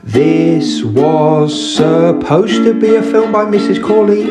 This was supposed to be a film by Mrs. Corley.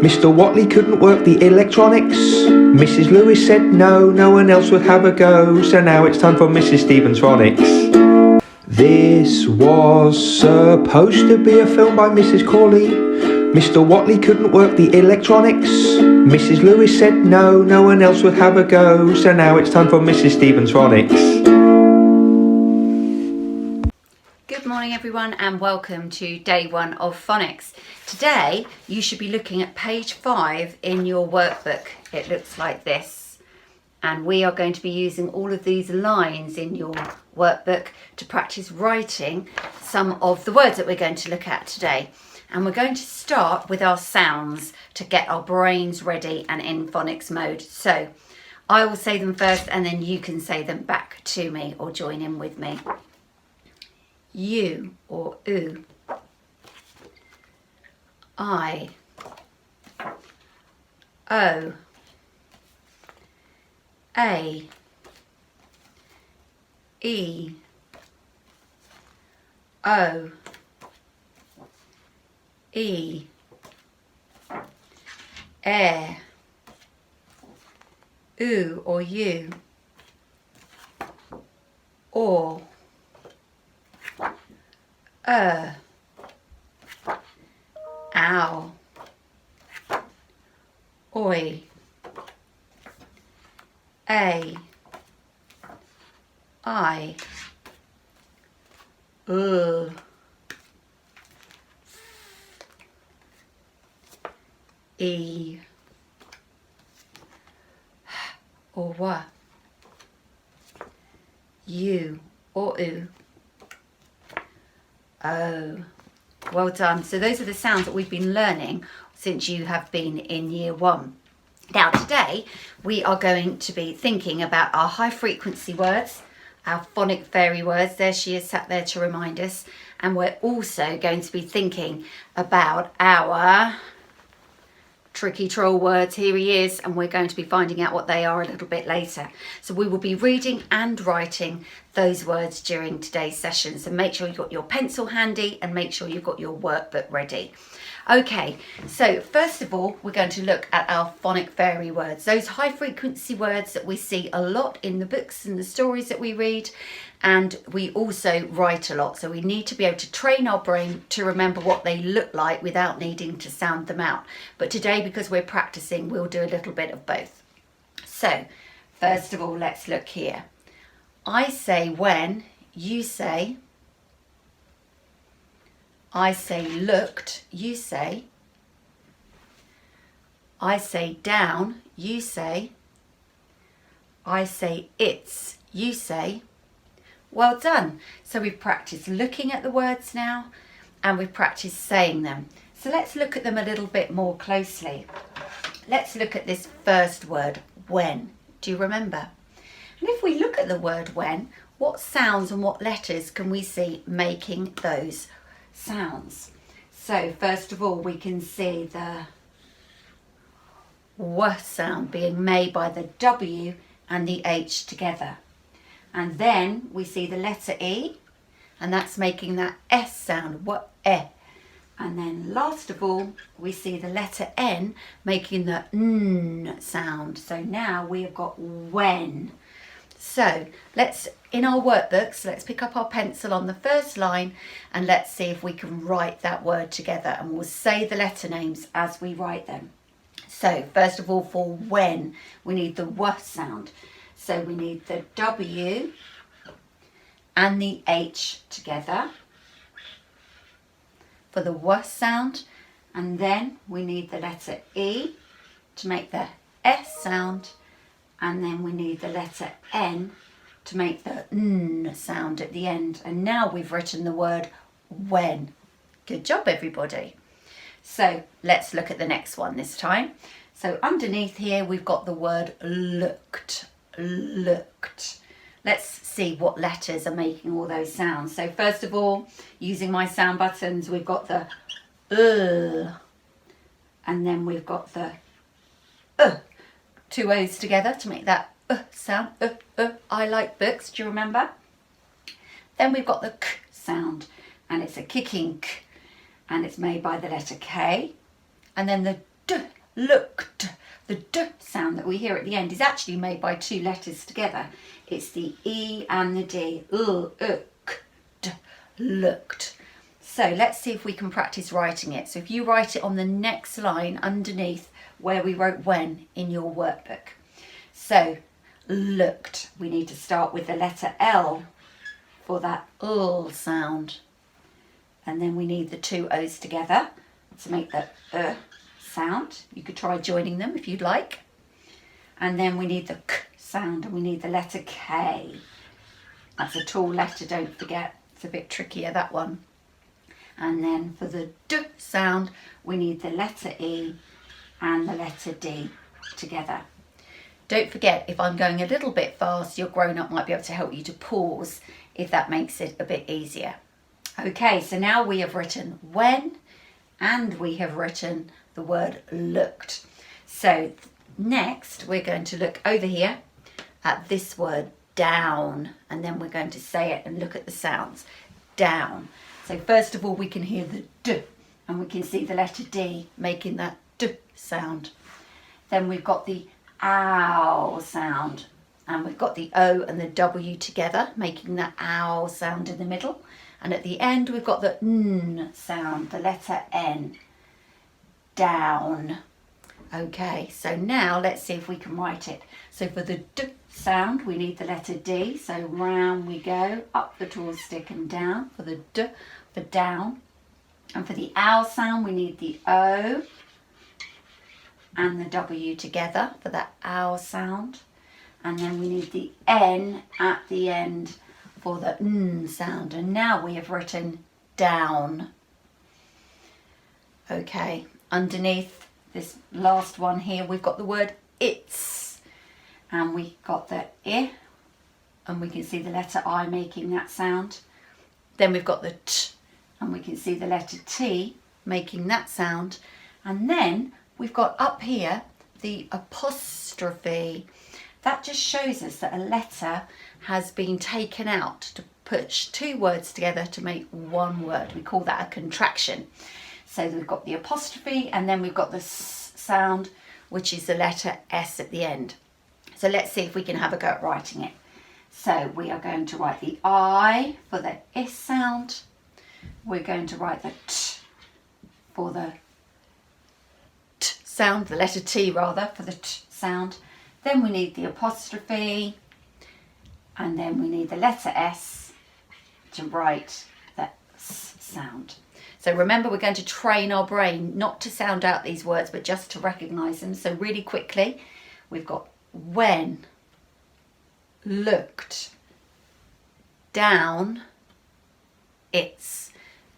Mr. Watley couldn't work the electronics. Mrs. Lewis said no one else would have a go. So now it's time for Mrs. Stevens' Phonics. This was supposed to be a film by Mrs. Corley. Mr. Watley couldn't work the electronics. Mrs. Lewis said no one else would have a go. So now it's time for Mrs. Stevens' Phonics. Good morning everyone and welcome to day one of phonics. Today you should be looking at page 5 in your workbook. It looks like this, and we are going to be using all of these lines in your workbook to practice writing some of the words that we're going to look at today. And we're going to start with our sounds to get our brains ready and in phonics mode. So I will say them first and then you can say them back to me or join in with me. U or oo, I, O, A, E, O, E, air, oo or you, or, ow, oi, a, I, e, or wa, u or oo. Oh, well done. So those are the sounds that we've been learning since you have been in year 1. Now today we are going to be thinking about our high frequency words, our phonic fairy words. There she is sat there to remind us. And we're also going to be thinking about our tricky troll words. Here he is, and we're going to be finding out what they are a little bit later. So we will be reading and writing those words during today's session. So make sure you've got your pencil handy and make sure you've got your workbook ready. Okay, so first of all, we're going to look at our phonic fairy words, those high frequency words that we see a lot in the books and the stories that we read, and we also write a lot. So we need to be able to train our brain to remember what they look like without needing to sound them out. But today, because we're practicing, we'll do a little bit of both. So first of all, let's look here. I say when, you say. I say looked, you say. I say down, you say. I say it's, you say. Well done. So we've practiced looking at the words now and we've practiced saying them. So let's look at them a little bit more closely. Let's look at this first word, when. Do you remember? And if we look at the word when, what sounds and what letters can we see making those sounds? So first of all, we can see the W sound being made by the W and the H together. And then we see the letter E, and that's making that S sound, W-E. And then last of all, we see the letter N making the N sound. So now we have got when. So let's, in our workbooks, let's pick up our pencil on the first line and let's see if we can write that word together, and we'll say the letter names as we write them. So first of all, for when, we need the W sound. So we need the W and the H together for the W sound, and then we need the letter E to make the S sound, and then we need the letter N to make the N sound at the end. And now we've written the word when. Good job, everybody. So let's look at the next one this time. So underneath here we've got the word looked. Looked. Let's see what letters are making all those sounds. So first of all, using my sound buttons, we've got the and then we've got the two O's together to make that sound. I like books, do you remember? Then we've got the k sound, and it's a kicking k, and it's made by the letter K. And then the d, looked. The d sound that we hear at the end is actually made by two letters together. It's the E and the D. K, d, looked. So let's see if we can practice writing it. So if you write it on the next line underneath where we wrote when in your workbook. So looked, we need to start with the letter L for that sound. And then we need the two O's together to make the sound. You could try joining them if you'd like. And then we need the k sound, and we need the letter K. That's a tall letter, don't forget. It's a bit trickier, that one. And then for the d sound, we need the letter E and the letter D together. Don't forget, if I'm going a little bit fast, your grown-up might be able to help you to pause if that makes it a bit easier. Okay, so now we have written when, and we have written the word looked. So next we're going to look over here at this word down, and then we're going to say it and look at the sounds. Down. So first of all, we can hear the d, and we can see the letter D making that d sound. Then we've got the ow sound, and we've got the O and the W together making that ow sound in the middle. And at the end we've got the n sound, the letter N. Down. Okay, so now let's see if we can write it. So for the d sound we need the letter D, so round we go, up the tall stick and down for the d, for down. And for the ow sound we need the O and the W together for that ow sound. And then we need the N at the end for the n sound. And now we have written down. Okay, underneath this last one here we've got the word it's, and we got the I, and we can see the letter I making that sound. Then we've got the t, and we can see the letter T making that sound. And then we've got up here the apostrophe. That just shows us that a letter has been taken out to push two words together to make one word. We call that a contraction. So we've got the apostrophe, and then we've got the s sound, which is the letter S at the end. So let's see if we can have a go at writing it. So we are going to write the I for the S sound. We're going to write the T for the T sound, the letter T rather, for the T sound. Then we need the apostrophe, and then we need the letter S to write the S sound. So remember, we're going to train our brain not to sound out these words, but just to recognise them. So really quickly, we've got when, looked, down, it's.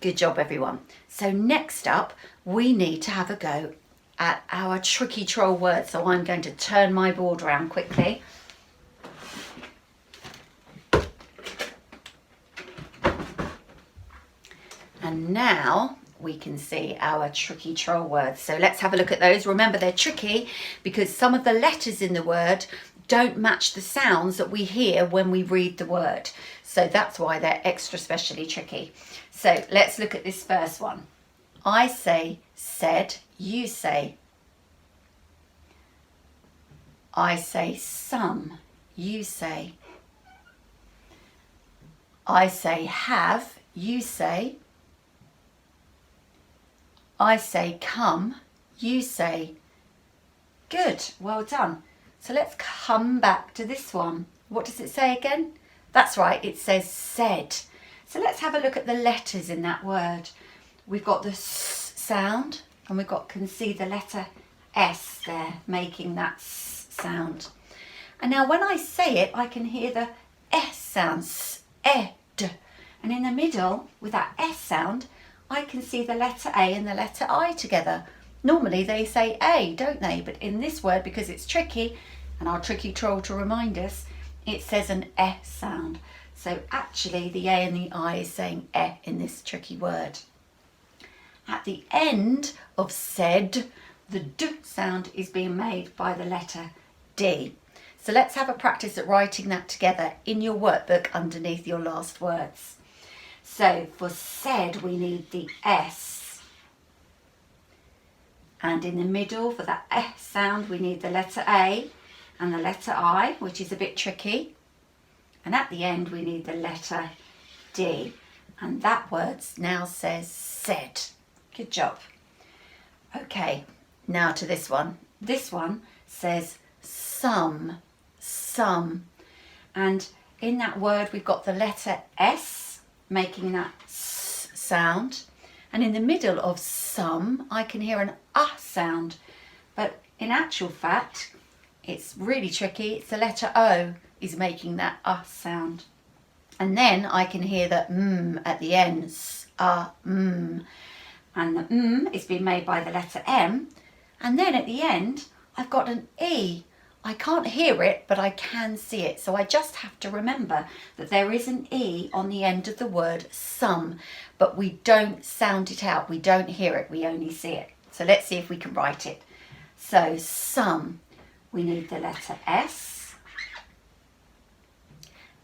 Good job, everyone. So next up, we need to have a go at our tricky troll word. So I'm going to turn my board around quickly. And now we can see our tricky troll words. So let's have a look at those. Remember, they're tricky because some of the letters in the word don't match the sounds that we hear when we read the word. So that's why they're extra specially tricky. So let's look at this first one. I say said, you say. I say some, you say. I say have, you say. I say come, you say. Good, well done. So let's come back to this one. What does it say again? That's right, it says said. So let's have a look at the letters in that word. We've got the S sound, and we've got, can see the letter S there making that S sound. And now when I say it, I can hear the S sound, ed. And in the middle, with that S sound, I can see the letter A and the letter I together. Normally they say A, don't they? But in this word, because it's tricky, and our tricky troll to remind us, it says an E sound. So actually the A and the I is saying E in this tricky word. At the end of said, the D sound is being made by the letter D. So let's have a practice at writing that together in your workbook underneath your last words. So for said, we need the S. And in the middle, for that S sound, we need the letter A and the letter I, which is a bit tricky. And at the end, we need the letter D. And that word now says said. Good job. Okay, now to this one. This one says some. And in that word, we've got the letter S, making that S sound. And in the middle of some, I can hear an sound. But in actual fact, it's really tricky. It's the letter O is making that sound. And then I can hear the at the end, And the is being made by the letter M. And then at the end, I've got an E. I can't hear it, but I can see it. So I just have to remember that there is an E on the end of the word some, but we don't sound it out. We don't hear it. We only see it. So let's see if we can write it. So some, we need the letter S.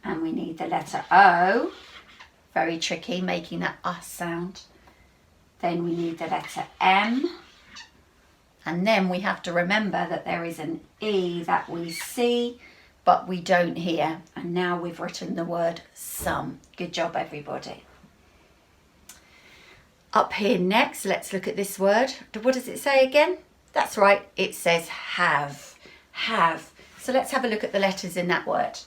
And we need the letter O. Very tricky, making that sound. Then we need the letter M. And then we have to remember that there is an E that we see, but we don't hear. And now we've written the word some. Good job, everybody. Up here next, let's look at this word. What does it say again? That's right, it says have. Have. So let's have a look at the letters in that word.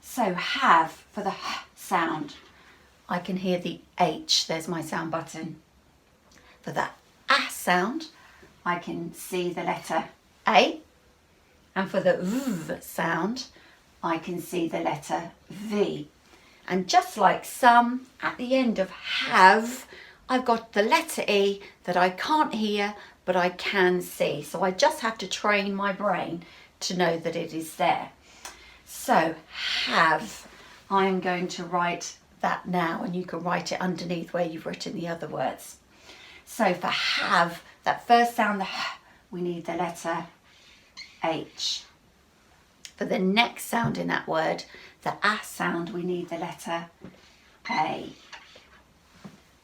So have, for the H sound, I can hear the H. There's my sound button. For the A sound, I can see the letter A. And for the V sound, I can see the letter V. And just like some, at the end of have, I've got the letter E that I can't hear, but I can see. So I just have to train my brain to know that it is there. So have, I'm going to write that now, and you can write it underneath where you've written the other words. So for have, that first sound, the H, we need the letter H. For the next sound in that word, the A sound, we need the letter A.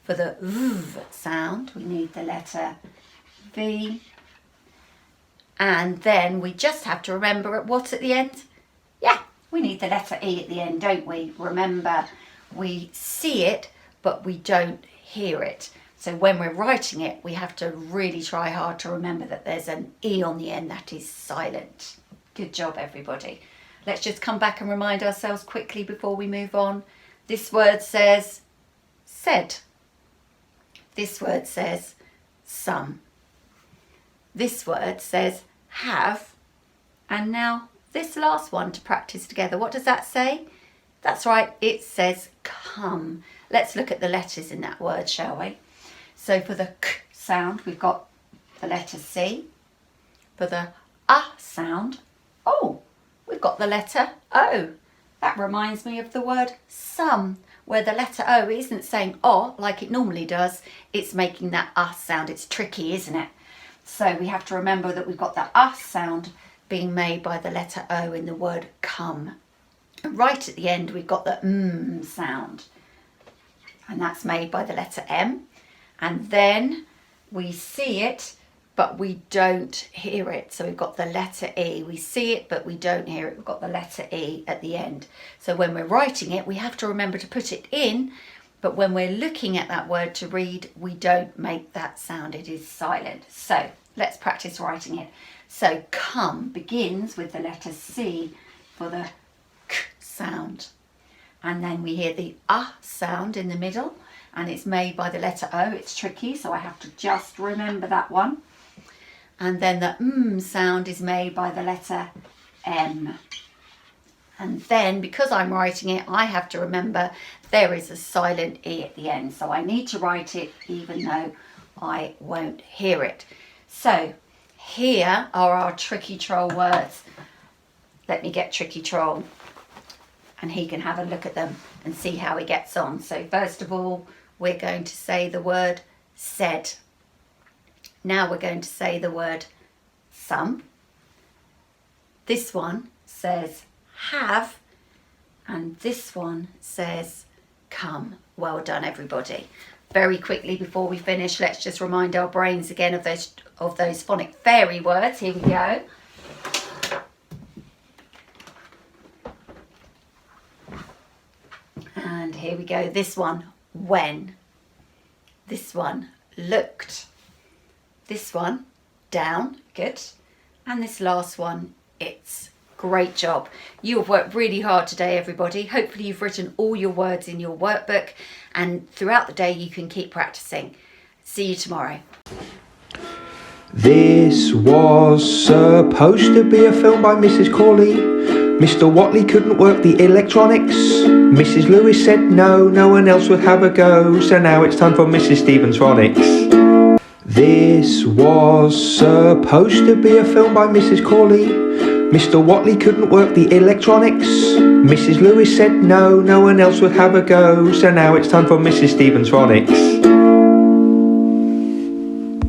For the V sound, we need the letter V. And then we just have to remember what's at the end? Yeah, we need the letter E at the end, don't we? Remember, we see it, but we don't hear it. So when we're writing it, we have to really try hard to remember that there's an E on the end that is silent. Good job, everybody. Let's just come back and remind ourselves quickly before we move on. This word says said. This word says some. This word says have. And now this last one to practice together. What does that say? That's right, it says come. Let's look at the letters in that word, shall we? So for the K sound, we've got the letter C. For the A sound, we've got the letter O. That reminds me of the word some, where the letter O isn't saying O like it normally does. It's making that A sound. It's tricky, isn't it? So we have to remember that we've got the A sound being made by the letter O in the word come. And right at the end, we've got the sound. And that's made by the letter M. And then we see it, but we don't hear it. So we've got the letter E. We see it, but we don't hear it. We've got the letter E at the end. So when we're writing it, we have to remember to put it in. But when we're looking at that word to read, we don't make that sound. It is silent. So let's practice writing it. So come begins with the letter C for the K sound. And then we hear the A sound in the middle. And it's made by the letter O. It's tricky, so I have to just remember that one. And then the sound is made by the letter M. And then, because I'm writing it, I have to remember there is a silent E at the end. So I need to write it even though I won't hear it. So here are our Tricky Troll words. Let me get Tricky Troll, and he can have a look at them and see how he gets on. So first of all, we're going to say the word said. Now we're going to say the word some. This one says have, and this one says come. Well done, everybody. Very quickly before we finish, let's just remind our brains again of those phonic fairy words. Here we go. And here we go. This one, when. This one, looked. This one, down. Good. And this last one, it's. Great job. You have worked really hard today, everybody. Hopefully you've written all your words in your workbook, and throughout the day you can keep practicing. See you tomorrow. This was supposed to be a film by Mrs. Corley. Mr. Watley couldn't work the electronics. Mrs. Lewis said no one else would have a go. So now it's time for Mrs. Stevens' Phonics. This was supposed to be a film by Mrs. Corley. Mr. Watley couldn't work the electronics. Mrs. Lewis said no one else would have a go. So now it's time for Mrs. Stevens' Phonics.